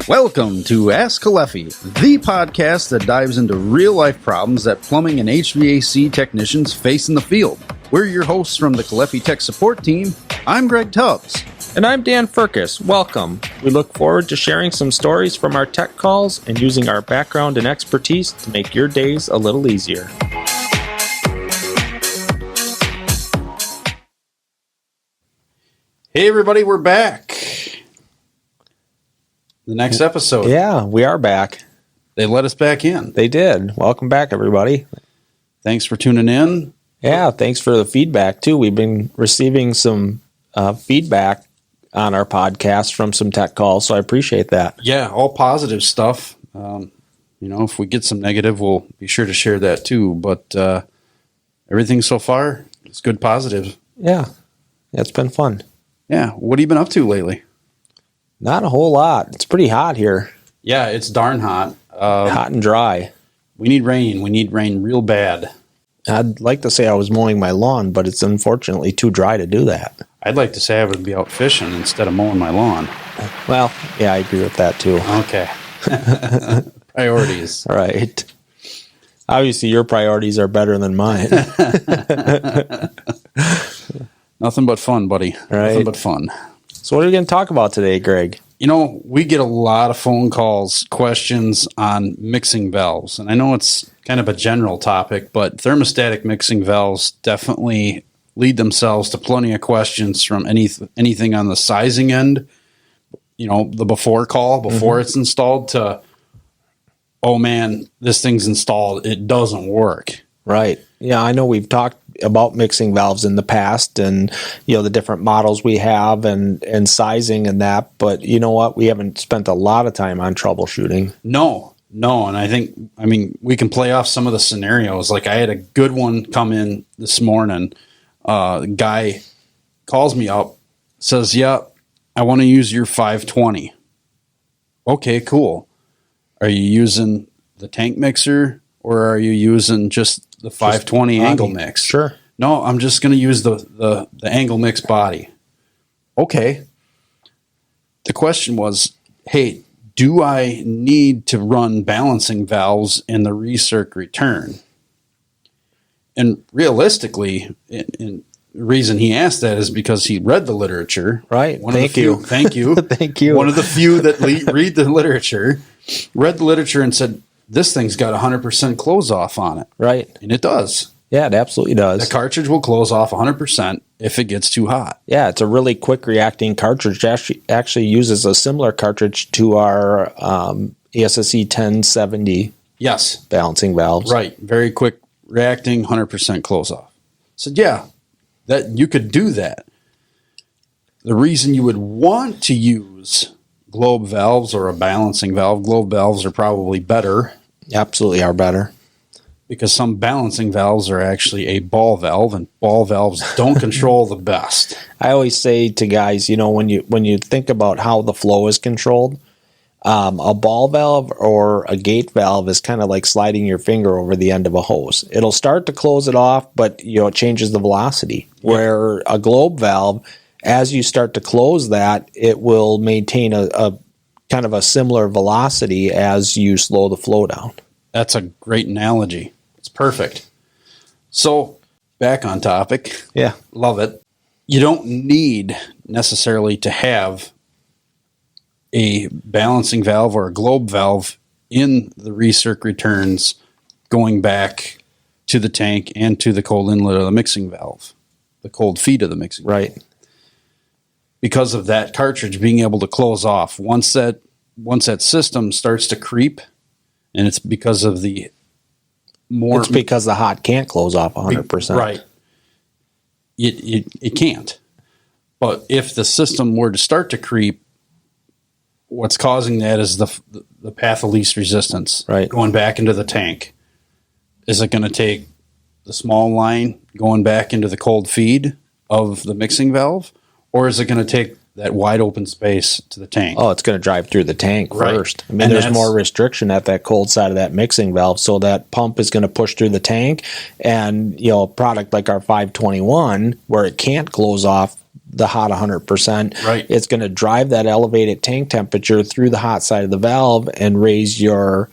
Welcome to Ask Caleffi, the podcast that dives into real-life problems that plumbing and HVAC technicians face in the field. We're your hosts from the Caleffi Tech Support Team. I'm Greg Tubbs. And I'm Dan Furcus. Welcome. We look forward to sharing some stories from our tech calls and using our background and expertise to make your days a little easier. Hey everybody, we're back. The next episode. Yeah, we are back. They let us back in. They did. Welcome back, everybody. Thanks for tuning in. Yeah, thanks for the feedback, too. We've been receiving some feedback on our podcast from some tech calls, so I appreciate that. Yeah, all positive stuff. If we get some negative, we'll be sure to share that too. But everything so far is good positive. Yeah, it's been fun. Yeah, what have you been up to lately? Not a whole lot. It's pretty hot here. Yeah, it's darn hot. Hot and dry. We need rain. We need rain real bad. I'd like to say I was mowing my lawn, but it's unfortunately too dry to do that. I'd like to say I would be out fishing instead of mowing my lawn. Well, yeah, I agree with that too. Okay. Priorities. All right. Obviously, your priorities are better than mine. Nothing but fun, buddy. Right. Nothing but fun. So what are we going to talk about today, Greg? We get a lot of phone calls, questions on mixing valves. And I know it's kind of a general topic, but thermostatic mixing valves definitely lead themselves to plenty of questions from anything on the sizing end, the before call, before it's installed, to, oh man, this thing's installed, it doesn't work. Right. Yeah, I know we've talked about mixing valves in the past and, the different models we have and sizing and that. But you know what? We haven't spent a lot of time on troubleshooting. No. And we can play off some of the scenarios. Like I had a good one come in this morning. The guy calls me up, says, yeah, I want to use your 520. Okay, cool. Are you using the tank mixer or are you using just the 520 angle mix? Sure. No, I'm just going to use the angle mix body. Okay. The question was, hey, do I need to run balancing valves in the recirc return? And realistically, the reason he asked that is because he read the literature. Right. Thank you. Thank you. Thank you. One of the few that read the literature, read the literature and said, this thing's got 100% close off on it. Right. And it does. Yeah, it absolutely does. The cartridge will close off 100% if it gets too hot. Yeah, it's a really quick reacting cartridge. Actually uses a similar cartridge to our ASSE 1070 balancing valves. Right. Very quick reacting, 100% close off. So yeah, that you could do that. The reason you would want to use globe valves or a balancing valve, globe valves are probably better. Absolutely are better. Because some balancing valves are actually a ball valve, and ball valves don't control the best. I always say to guys, when you think about how the flow is controlled, a ball valve or a gate valve is kind of like sliding your finger over the end of a hose. It'll start to close it off, but it changes the velocity. Yeah. Where a globe valve, as you start to close that, it will maintain a kind of a similar velocity as you slow the flow down. That's a great analogy. It's perfect. So, back on topic. Yeah. Love it. You don't need necessarily to have a balancing valve or a globe valve in the recirc returns going back to the tank and to the cold inlet of the mixing valve, the cold feed of the mixing valve. Right. Because of that cartridge being able to close off. Once that system starts to creep, and it's because of the more... It's because the hot can't close off 100%. Right. It can't. But if the system were to start to creep, what's causing that is the path of least resistance. Right. Going back into the tank. Is it going to take the small line going back into the cold feed of the mixing valve? Or is it going to take that wide open space to the tank? Oh, it's going to drive through the tank first. I mean, there's more restriction at that cold side of that mixing valve, so that pump is going to push through the tank. And, a product like our 521, where it can't close off the hot 100%. Right. It's going to drive that elevated tank temperature through the hot side of the valve and raise your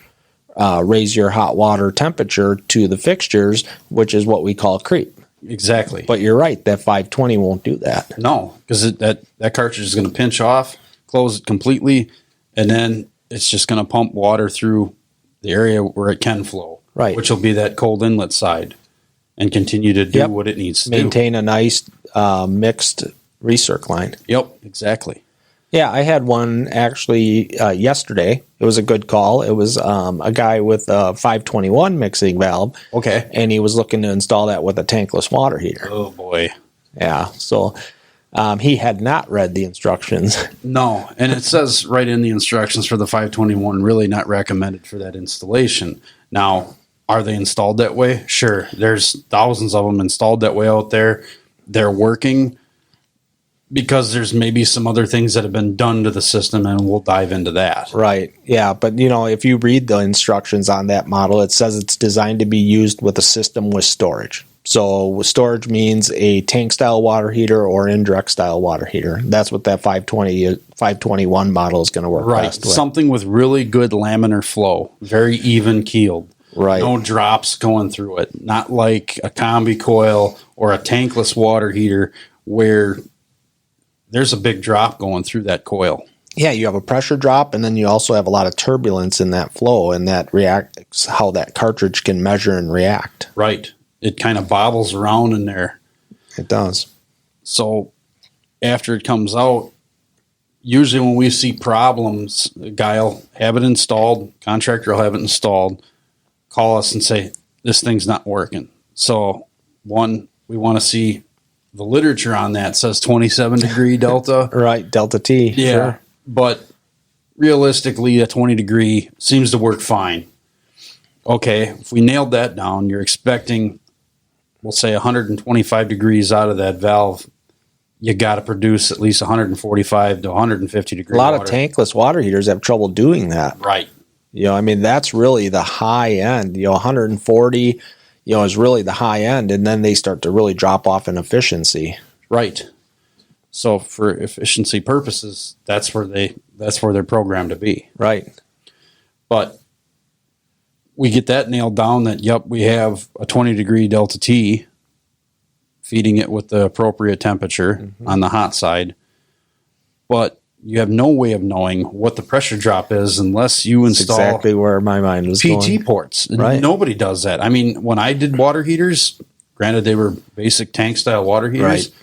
hot water temperature to the fixtures, which is what we call creep. Exactly. But you're right, that 520 won't do that. No, because that cartridge is going to pinch off, close it completely, and then it's just going to pump water through the area where it can flow, right? Which will be that cold inlet side, and continue to do what it needs to maintain a nice mixed recirc line. Yep, exactly. Yeah, I had one actually yesterday. It was a good call. It was a guy with a 521 mixing valve. Okay. And he was looking to install that with a tankless water heater. Oh, boy. Yeah, so he had not read the instructions. No, and it says right in the instructions for the 521, really not recommended for that installation. Now, are they installed that way? Sure. There's thousands of them installed that way out there. They're working because there's maybe some other things that have been done to the system, and we'll dive into that. Right. Yeah, but if you read the instructions on that model, it says it's designed to be used with a system with storage. So storage means a tank style water heater or indirect style water heater. That's what that 521 model is going to work best with. Something with really good laminar flow, very even keeled. Right. No drops going through it. Not like a combi coil or a tankless water heater where there's a big drop going through that coil. Yeah, you have a pressure drop, and then you also have a lot of turbulence in that flow, and that reacts how that cartridge can measure and react. Right. It kind of bobbles around in there. It does. So after it comes out, usually when we see problems, the guy will have it installed, contractor will have it installed, call us and say, this thing's not working. So one, we want to see the literature on that. It says 27 degree delta. Right, delta T. Yeah, sure. But realistically, a 20 degree seems to work fine. Okay, if we nailed that down, you're expecting, we'll say 125 degrees out of that valve. You got to produce at least 145 to 150 degrees. A lot of tankless water heaters have trouble doing that. Right. That's really the high end. 140, is really the high end, and then they start to really drop off in efficiency. Right. So for efficiency purposes, that's where they're programmed to be. Right. But we get that nailed down that, we have a 20 degree delta T feeding it with the appropriate temperature on the hot side. But you have no way of knowing what the pressure drop is unless you install exactly where my mind was going. PT ports. Right. Nobody does that. I mean, when I did water heaters, granted they were basic tank style water heaters, right.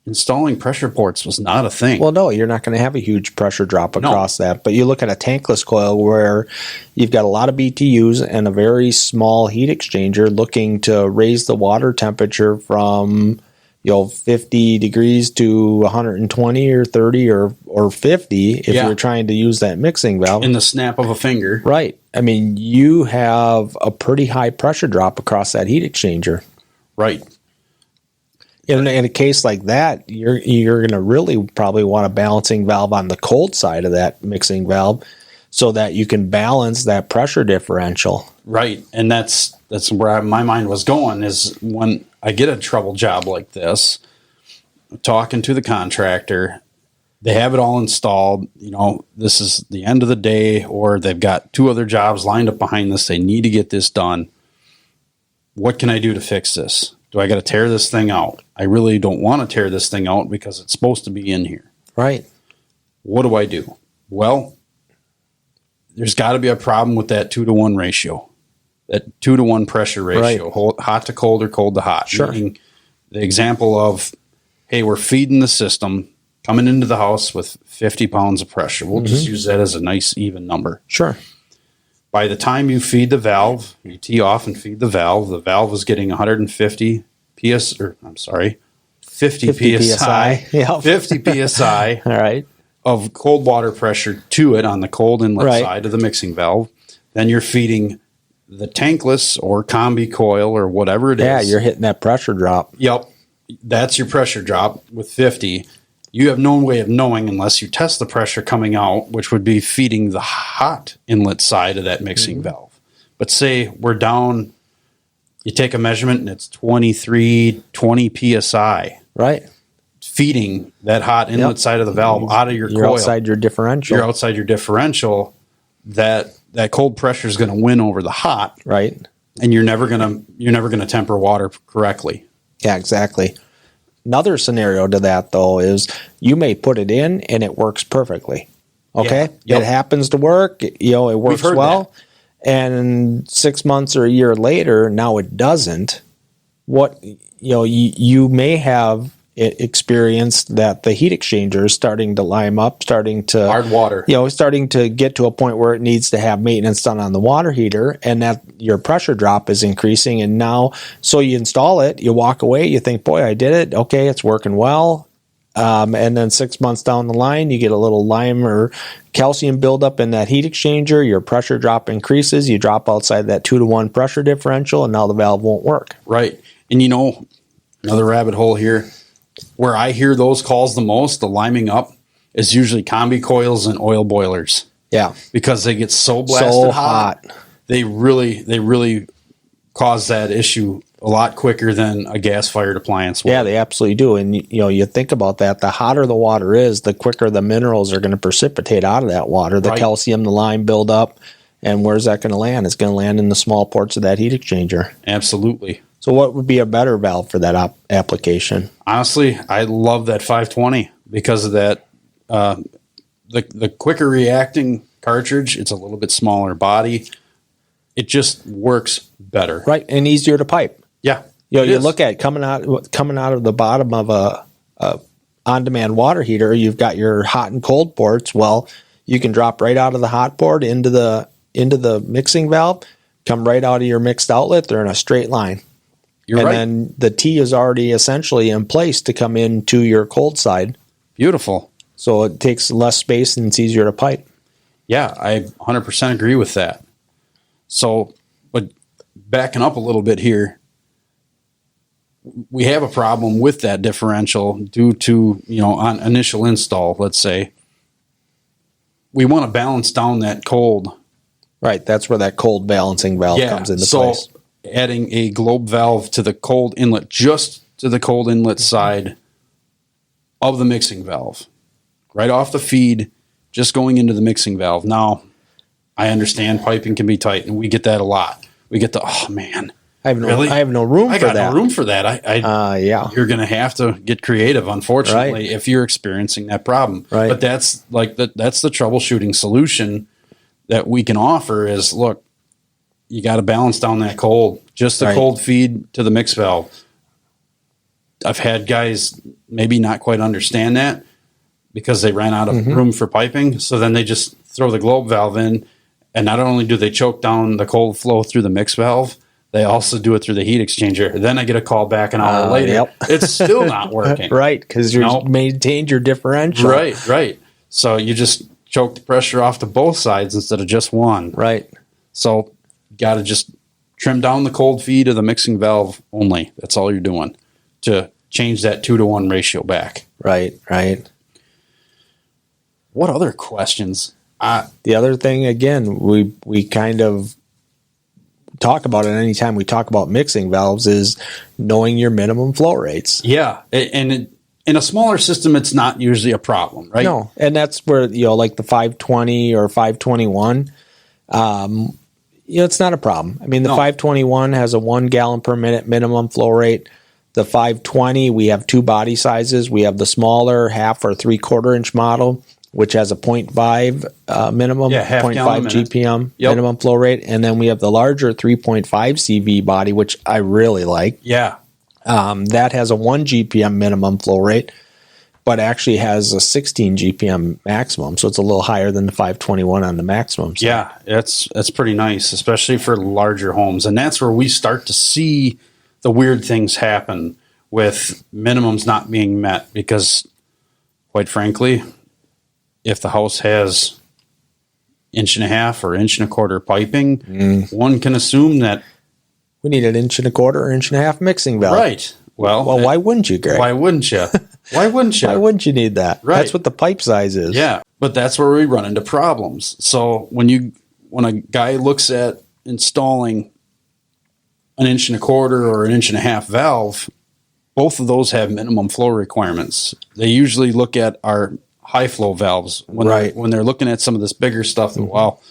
Installing pressure ports was not a thing. Well, no, you're not going to have a huge pressure drop across that. But you look at a tankless coil where you've got a lot of BTUs and a very small heat exchanger looking to raise the water temperature from 50 degrees to 120 or 30 or 50 if you're trying to use that mixing valve. In the snap of a finger. Right. I mean, you have a pretty high pressure drop across that heat exchanger. Right. In a case like that, you're going to really probably want a balancing valve on the cold side of that mixing valve so that you can balance that pressure differential. Right. And that's where my mind was going is when I get a trouble job like this, talking to the contractor, they have it all installed. This is the end of the day, or they've got 2 other jobs lined up behind this. They need to get this done. What can I do to fix this? Do I got to tear this thing out? I really don't want to tear this thing out because it's supposed to be in here. Right. What do I do? Well, there's got to be a problem with that 2-to-1 ratio, that 2-to-1 pressure ratio, right. Hot to cold or cold to hot. Sure. Meaning the example of, hey, we're feeding the system coming into the house with 50 pounds of pressure. We'll just use that as a nice even number. Sure. By the time you feed the valve, you tee off and feed the valve is getting 150 50 psi. Yep. 50 psi. All right. Of cold water pressure to it on the cold inlet right. side of the mixing valve. Then you're feeding the tankless or combi coil or whatever it is. Yeah, you're hitting that pressure drop. Yep. That's your pressure drop with 50. You have no way of knowing unless you test the pressure coming out, which would be feeding the hot inlet side of that mixing valve. But say we're down, you take a measurement and it's 20 psi. Right. feeding that hot inlet side of the valve out of your You're coil. outside your differential. You're outside your differential. That cold pressure is going to win over the hot, right? And you're never gonna temper water correctly. Yeah, exactly. Another scenario to that though is you may put it in and it works perfectly. Okay, Yep. It happens to work. It works well. And 6 months or a year later, now it doesn't. What you may have experienced that the heat exchanger is starting to lime up, starting to Hard water. Starting to get to a point where it needs to have maintenance done on the water heater, and that your pressure drop is increasing. And now, so you install it, you walk away, you think, boy, I did it. Okay, it's working well. And then 6 months down the line, you get a little lime or calcium buildup in that heat exchanger. Your pressure drop increases. You drop outside that 2-to-1 pressure differential, and now the valve won't work. Right. And another rabbit hole here, where I hear those calls the most, the liming up, is usually combi coils and oil boilers. Yeah. Because they get so blasted So hot. They really cause that issue a lot quicker than a gas-fired appliance will. Yeah, they absolutely do. And you think about that, the hotter the water is, the quicker the minerals are going to precipitate out of that water. The calcium, the lime build up, and where's that going to land? It's going to land in the small ports of that heat exchanger. Absolutely. So what would be a better valve for that application? Honestly, I love that 520 because of that. The quicker reacting cartridge, it's a little bit smaller body. It just works better. Right, and easier to pipe. Yeah. You look at coming out of the bottom of a on-demand water heater, you've got your hot and cold ports. Well, you can drop right out of the hot port into the mixing valve, come right out of your mixed outlet. They're in a straight line. You're right. And then the T is already essentially in place to come into your cold side. Beautiful. So it takes less space and it's easier to pipe. Yeah, I 100% agree with that. So, but backing up a little bit here, we have a problem with that differential due to, on initial install, let's say, we want to balance down that cold. Right, that's where that cold balancing valve comes into place. Adding a globe valve to the cold inlet, just to the cold inlet side of the mixing valve, right off the feed, just going into the mixing valve. Now, I understand piping can be tight, and we get that a lot. We get oh man, I have no room for that. I got no room for that. Yeah. You're going to have to get creative, unfortunately, if you're experiencing that problem. Right. But that's that's the troubleshooting solution that we can offer is, look, you got to balance down that cold, just the cold feed to the mix valve. I've had guys maybe not quite understand that because they ran out of room for piping. So then they just throw the globe valve in, and not only do they choke down the cold flow through the mix valve, they also do it through the heat exchanger. Then I get a call back an hour later. Yep. It's still not working. Right, because you maintained your differential. Right. So you just choke the pressure off to both sides instead of just one. Right. So got to just trim down the cold feed of the mixing valve only. That's all you're doing to change that 2-to-1 ratio back. Right. What other questions? The other thing, again, we kind of talk about it anytime we talk about mixing valves is knowing your minimum flow rates. Yeah. And in a smaller system, it's not usually a problem, right? No. And that's where, like the 520 or 521, it's not a problem. I mean, the 521 has a 1 gallon per minute minimum flow rate. The 520, we have two body sizes. We have the smaller 1/2 or 3/4 inch model, which has a 0.5 minimum, 0.5 GPM minimum flow rate. And then we have the larger 3.5 CV body, which I really like. Yeah. That has a 1 GPM minimum flow rate, but actually has a 16 GPM maximum. So it's a little higher than the 521 on the maximum side. Yeah, that's pretty nice, especially for larger homes. And that's where we start to see the weird things happen with minimums not being met because, quite frankly, if the house has 1.5 or 1.25 piping, one can assume that we need an 1.25 or 1.5 mixing valve. Right. Well, why wouldn't you, Greg? Why wouldn't you? Why wouldn't you? Why wouldn't you need that? Right. That's what the pipe size is. Yeah, but that's where we run into problems. So when a guy looks at installing an 1.25 or 1.5 valve, both of those have minimum flow requirements. They usually look at our high flow valves when they're looking at some of this bigger stuff. Well,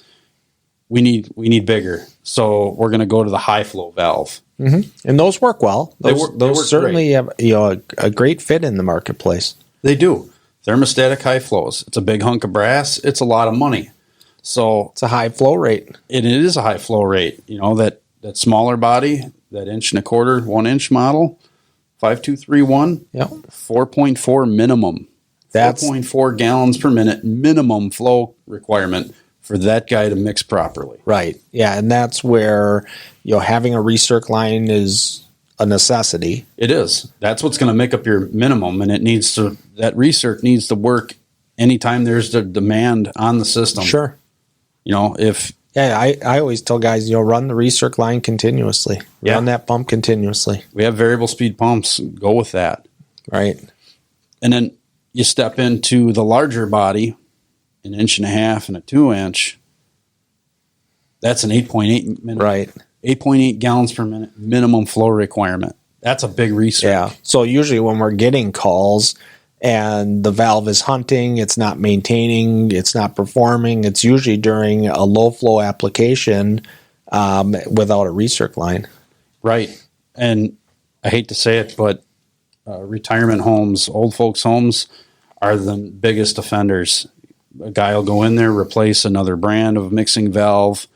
we need bigger, so we're going to go to the high flow valve. And those work well. Those work certainly great. have a great fit in the marketplace. They do. Thermostatic high flows. It's a big hunk of brass. It's a lot of money. So it's a high flow rate. It is a high flow rate. That smaller body, that 1.25 inch, 1 inch model, 5231, 4.4 minimum. That's 4.4 gallons per minute minimum flow requirement for that guy to mix properly. Right. Yeah, and that's where having a recirc line is a necessity. It is. That's what's going to make up your minimum, and that recirc needs to work anytime there's the demand on the system. Sure. I always tell guys, run the recirc line continuously. Run that pump continuously. We have variable speed pumps. Go with that. Right. And then you step into the larger body, 1.5 inch and a 2 inch. That's an 8.8 minute. Right. 8.8 gallons per minute minimum flow requirement. That's a big recirc. Yeah. So usually when we're getting calls and the valve is hunting, it's not maintaining, it's not performing, it's usually during a low flow application without a recirc line. Right. And I hate to say it, but retirement homes, old folks' homes are the biggest offenders. A guy will go in there, replace another brand of mixing valve,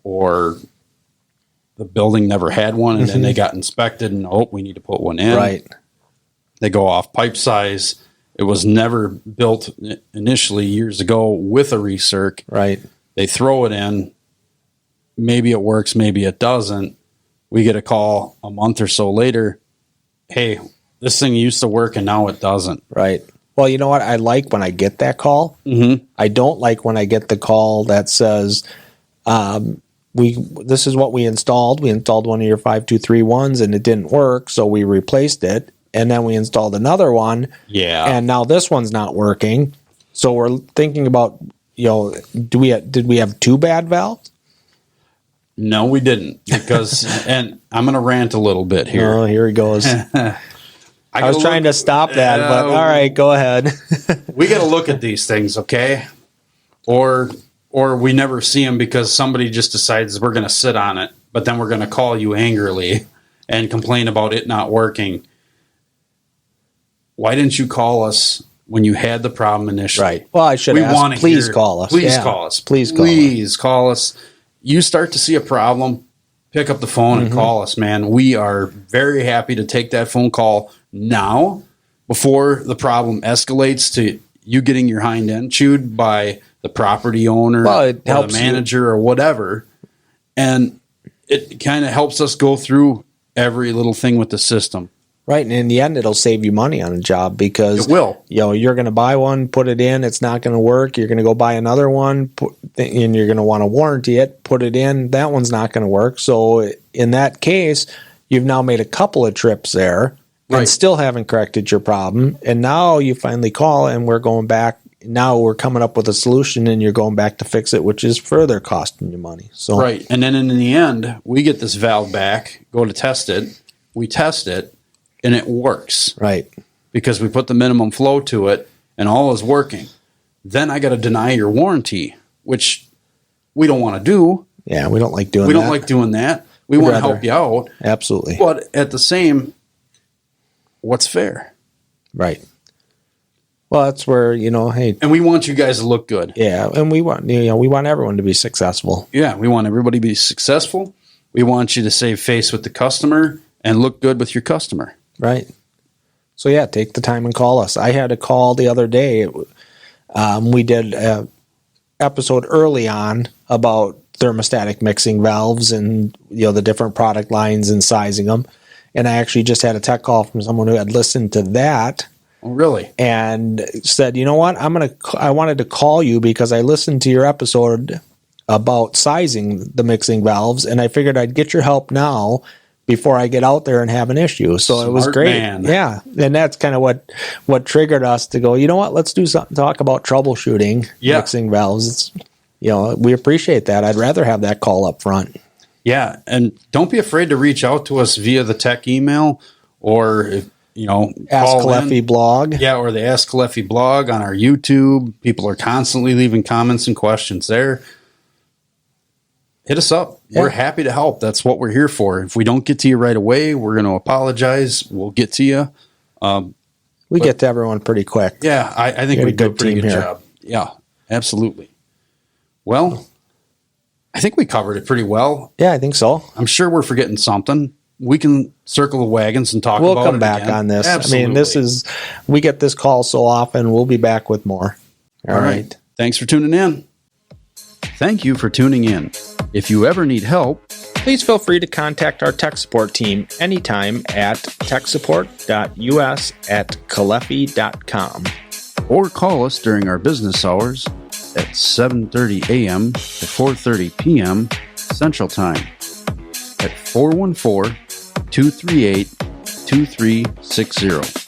or the building never had one, and then they got inspected, and we need to put one in. Right. They go off pipe size. It was never built initially years ago with a recirc. Right. They throw it in. Maybe it works, maybe it doesn't. We get a call a month or so later. Hey, this thing used to work and now it doesn't. Right. Well, you know what? I like when I get that call. I don't like when I get the call that says, this is what we installed. We installed one of your 5231s and it didn't work, so we replaced it. And then we installed another one. Yeah. And now this one's not working. So we're thinking about, did we have two bad valves? No, we didn't. Because, and I'm going to rant a little bit here. Oh, here he goes. I was trying to stop that, but all right, go ahead. We got to look at these things, okay? Or we never see them because somebody just decides we're going to sit on it, but then we're going to call you angrily and complain about it not working. Why didn't you call us when you had the problem initially? Right. Well, I should ask. Please call us. Please call us. Please call us. You start to see a problem, pick up the phone and call us, man. We are very happy to take that phone call now before the problem escalates to you getting your hind end chewed by the property owner or the manager or whatever. And it kind of helps us go through every little thing with the system. Right, and in the end, it'll save you money on a job because it will. You're going to buy one, put it in, it's not going to work. You're going to go buy another one, and you're going to want to warranty it, put it in. That one's not going to work. So in that case, you've now made a couple of trips there and still haven't corrected your problem. And now you finally call, and we're going back. Now we're coming up with a solution, and you're going back to fix it, which is further costing you money. So right, and then in the end, we get this valve back, go to test it, we test it. And it works. Right. Because we put the minimum flow to it and all is working. Then I got to deny your warranty, which we don't want to do. Yeah, we don't like doing that. We don't like doing that. We want to help you out. Absolutely. But at the same, what's fair? Right. Well, that's where, hey. And we want you guys to look good. Yeah, and we want everyone to be successful. Yeah, we want everybody to be successful. We want you to save face with the customer and look good with your customer. Right. So, yeah, take the time and call us. I had a call the other day. We did an episode early on about thermostatic mixing valves and, the different product lines and sizing them. And I actually just had a tech call from someone who had listened to that. Oh, really? And said, you know what, I wanted to call you because I listened to your episode about sizing the mixing valves, and I figured I'd get your help now before I get out there and have an issue. So Smart it was great. Man. Yeah. And that's kind of what triggered us to go, you know what, let's do something, talk about troubleshooting mixing valves. It's, we appreciate that. I'd rather have that call up front. Yeah. And don't be afraid to reach out to us via the tech email, or Ask call Caleffi in. blog. Yeah, or the Ask Caleffi blog on our YouTube. People are constantly leaving comments and questions there. Hit us up. Yeah. We're happy to help. That's what we're here for. If we don't get to you right away, we're going to apologize. We'll get to you. We get to everyone pretty quick. Yeah, I think we do a pretty good here. job. Yeah, absolutely. Well, I think we covered it pretty well. Yeah, I think so. I'm sure we're forgetting something. We can circle the wagons and talk about it We'll come back again. on this. Absolutely. I mean, we get this call so often. We'll be back with more. All right. Thanks for tuning in. Thank you for tuning in. If you ever need help, Please feel free to contact our tech support team anytime at techsupport.us@caleffi.com. or call us during our business hours at 7:30 a.m. to 4:30 p.m. Central Time at 414-238-2360.